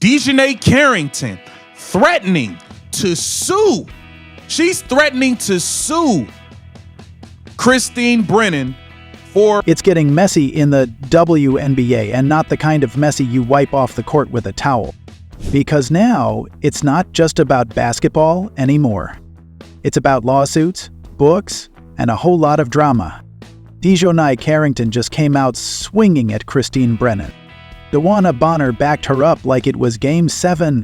Dijonai Carrington threatening to sue. She's threatening to sue Christine Brennan for... It's getting messy in the WNBA, and not the kind of messy you wipe off the court with a towel. Because now, it's not just about basketball anymore. It's about lawsuits, books, and a whole lot of drama. Dijonai Carrington just came out swinging at Christine Brennan. Dewana Bonner backed her up like it was Game 7.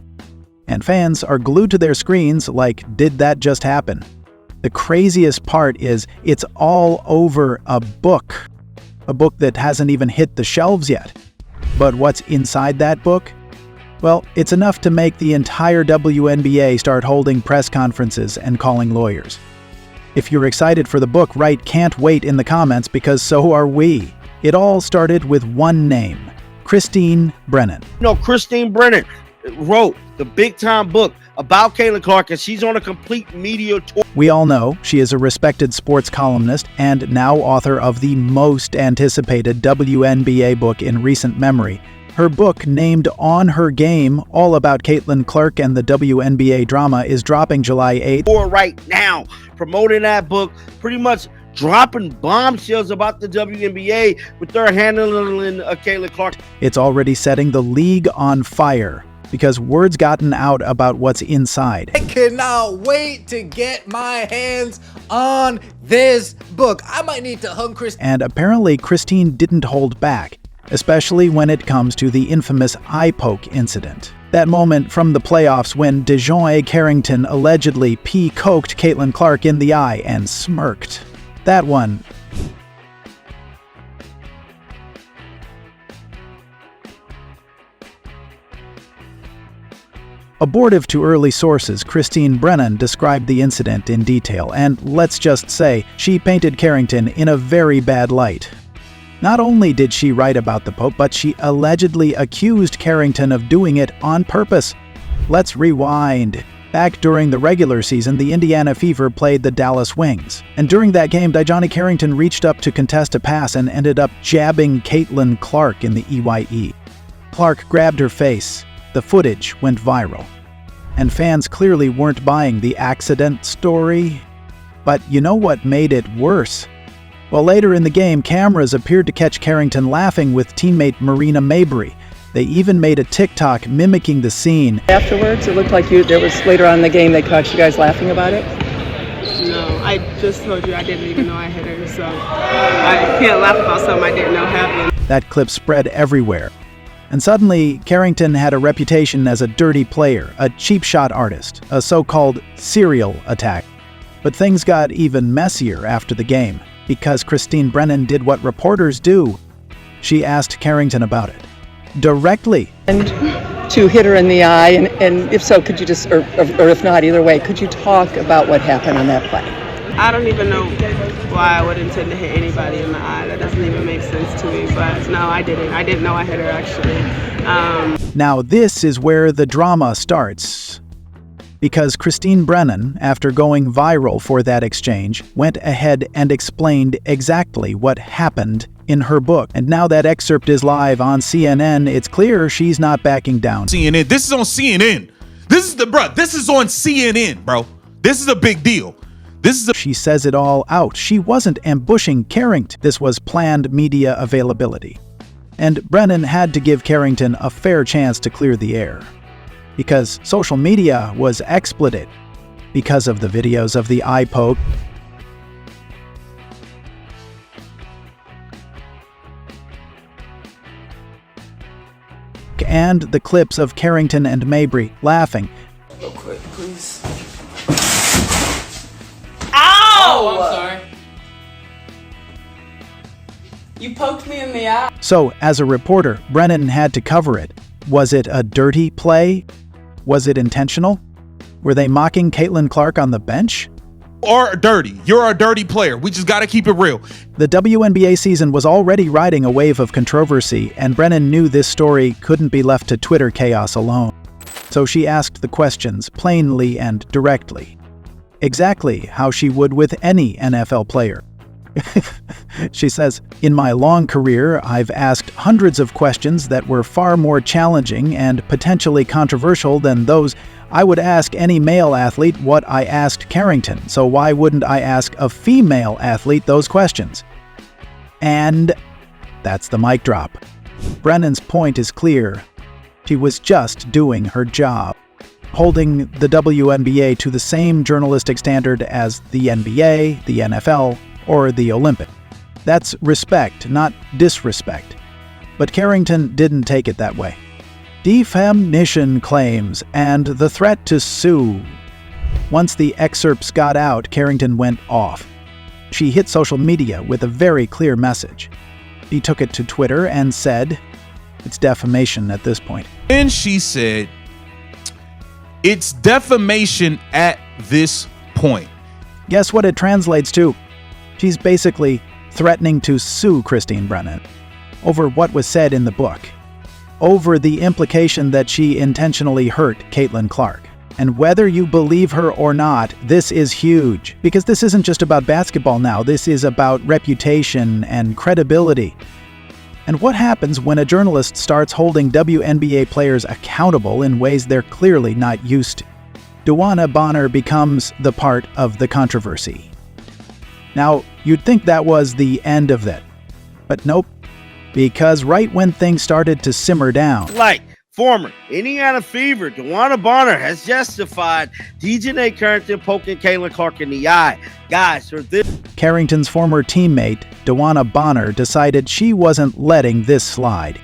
And fans are glued to their screens like, did that just happen? The craziest part is it's all over a book that hasn't even hit the shelves yet. But what's inside that book? Well, it's enough to make the entire WNBA start holding press conferences and calling lawyers. If you're excited for the book, write "can't wait" in the comments, because so are we. It all started with one name, Christine Brennan. Christine Brennan wrote the big-time book about Caitlin Clark, and she's on a complete media tour. We all know she is a respected sports columnist and now author of the most anticipated WNBA book in recent memory. Her book, named On Her Game, all about Caitlin Clark and the WNBA drama, is dropping July 8th. Or right now, promoting that book, pretty much dropping bombshells about the WNBA with their handling Caitlin Clark. It's already setting the league on fire, because word's gotten out about what's inside. I cannot wait to get my hands on this book. I might need to hug Christine. And apparently Christine didn't hold back, especially when it comes to the infamous eye poke incident. That moment from the playoffs when Dijonai Carrington allegedly poked Caitlin Clark in the eye and smirked. That one. Abortive to early sources, Christine Brennan described the incident in detail, and let's just say, she painted Carrington in a very bad light. Not only did she write about the poke, but she allegedly accused Carrington of doing it on purpose. Let's rewind. Back during the regular season, the Indiana Fever played the Dallas Wings. And during that game, Dijonai Carrington reached up to contest a pass and ended up jabbing Caitlin Clark in the EYE. Clark grabbed her face. The footage went viral. And fans clearly weren't buying the accident story. But you know what made it worse? Well, later in the game, cameras appeared to catch Carrington laughing with teammate Marina Mabry. They even made a TikTok mimicking the scene. Afterwards, it looked like there was later on in the game they caught you guys laughing about it? No, I just told you I didn't even know I hit her, so I can't laugh about something I didn't know happened. That clip spread everywhere. And suddenly, Carrington had a reputation as a dirty player, a cheap shot artist, a so-called serial attack. But things got even messier after the game, because Christine Brennan did what reporters do. She asked Carrington about it. Directly. And to hit her in the eye, and if so, could you just, or if not, either way, could you talk about what happened on that play? I don't even know why I would intend to hit anybody in the eye. That doesn't even make sense to me, but no, I didn't. I didn't know I hit her, actually. Now this is where the drama starts. Because Christine Brennan, after going viral for that exchange, went ahead and explained exactly what happened in her book. And now that excerpt is live on CNN, it's clear she's not backing down. CNN. This is on CNN. This is on CNN, bro. This is a big deal. She says it all out. She wasn't ambushing Carrington. This was planned media availability. And Brennan had to give Carrington a fair chance to clear the air. Because social media was exploited because of the videos of the eye poke. And the clips of Carrington and Mabry laughing. Real quick, please. Ow! Oh, I'm sorry. You poked me in the eye. So, as a reporter, Brennan had to cover it. Was it a dirty play? Was it intentional? Were they mocking Caitlin Clark on the bench? Or dirty. You're a dirty player. We just gotta keep it real. The WNBA season was already riding a wave of controversy, and Brennan knew this story couldn't be left to Twitter chaos alone. So she asked the questions plainly and directly. Exactly how she would with any NFL player. She says, "In my long career, I've asked hundreds of questions that were far more challenging and potentially controversial than those I would ask any male athlete what I asked Carrington, so why wouldn't I ask a female athlete those questions?" And that's the mic drop. Brennan's point is clear. She was just doing her job, holding the WNBA to the same journalistic standard as the NBA, the NFL, or the Olympics. That's respect, not disrespect. But Carrington didn't take it that way. Defamation claims and the threat to sue. Once the excerpts got out, Carrington went off. She hit social media with a very clear message. She took it to Twitter and said, "It's defamation at this point." And she said, "It's defamation at this point." Guess what it translates to? She's basically threatening to sue Christine Brennan over what was said in the book, over the implication that she intentionally hurt Caitlin Clark. And whether you believe her or not, this is huge, because this isn't just about basketball now, this is about reputation and credibility. And what happens when a journalist starts holding WNBA players accountable in ways they're clearly not used to? Dijonai Bonner becomes the part of the controversy. Now, you'd think that was the end of it, but nope, because right when things started to simmer down, Like former Indiana Fever, Dijonai Bonner has justified Dijonai Carrington poking Caitlin Clark in the eye. Guys, for this, Carrington's former teammate, Dijonai Bonner, decided she wasn't letting this slide.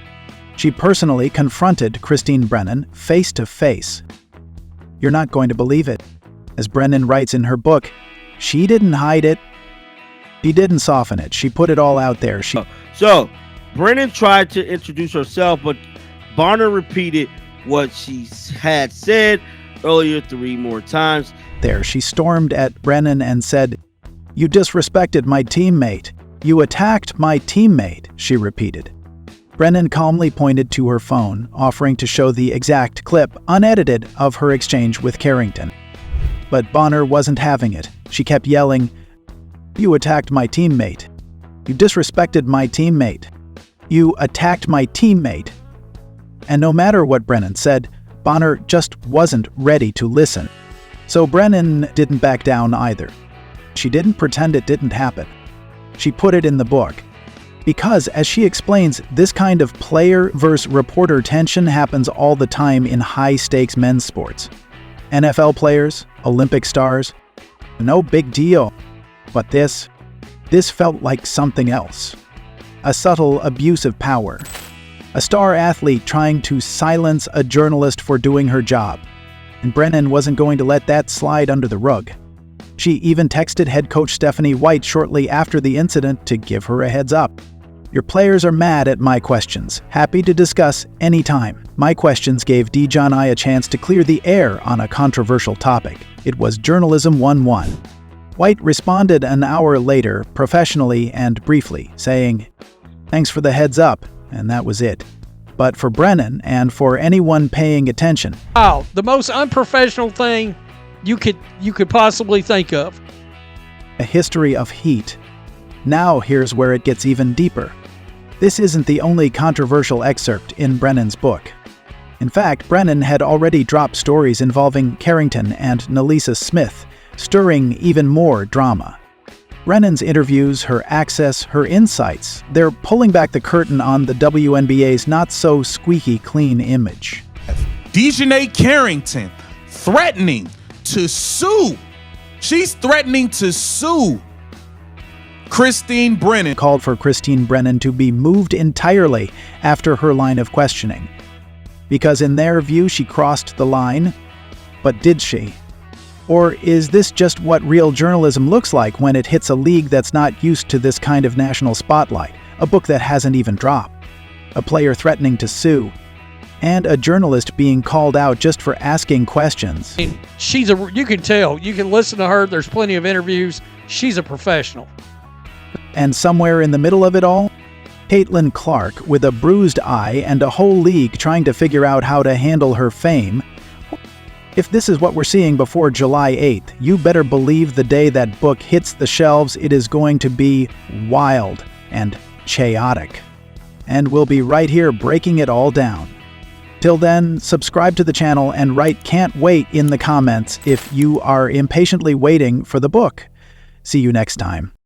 She personally confronted Christine Brennan face to face. You're not going to believe it. As Brennan writes in her book, she didn't hide it. She didn't soften it. She put it all out there. So Brennan tried to introduce herself, but Bonner repeated what she had said earlier 3 more times. She stormed at Brennan and said, "You disrespected my teammate. You attacked my teammate," she repeated. Brennan calmly pointed to her phone, offering to show the exact clip, unedited, of her exchange with Carrington. But Bonner wasn't having it. She kept yelling, "You attacked my teammate. You disrespected my teammate. You attacked my teammate." And no matter what Brennan said, Bonner just wasn't ready to listen. So Brennan didn't back down either. She didn't pretend it didn't happen. She put it in the book. Because, as she explains, this kind of player versus reporter tension happens all the time in high-stakes men's sports. NFL players, Olympic stars, no big deal. But this felt like something else. A subtle abuse of power. A star athlete trying to silence a journalist for doing her job. And Brennan wasn't going to let that slide under the rug. She even texted head coach Stephanie White shortly after the incident to give her a heads up. "Your players are mad at my questions. Happy to discuss anytime. My questions gave Dijonai a chance to clear the air on a controversial topic. It was Journalism 101. White responded an hour later, professionally and briefly, saying, "Thanks for the heads up," and that was it. But for Brennan, and for anyone paying attention, wow, the most unprofessional thing you could possibly think of. A history of heat. Now here's where it gets even deeper. This isn't the only controversial excerpt in Brennan's book. In fact, Brennan had already dropped stories involving Carrington and Nalisa Smith, stirring even more drama. Brennan's interviews, her access, her insights, they're pulling back the curtain on the WNBA's not-so-squeaky clean image. Dijonai Carrington threatening to sue. She's threatening to sue Christine Brennan. Called for Christine Brennan to be moved entirely after her line of questioning. Because in their view, she crossed the line. But did she? Or is this just what real journalism looks like when it hits a league that's not used to this kind of national spotlight? A book that hasn't even dropped. A player threatening to sue. And a journalist being called out just for asking questions. I mean, you can tell, you can listen to her, there's plenty of interviews, she's a professional. And somewhere in the middle of it all, Caitlin Clark, with a bruised eye and a whole league trying to figure out how to handle her fame, If this is what we're seeing before July 8th, you better believe the day that book hits the shelves, it is going to be wild and chaotic. And we'll be right here breaking it all down. Till then, subscribe to the channel and write "can't wait" in the comments if you are impatiently waiting for the book. See you next time.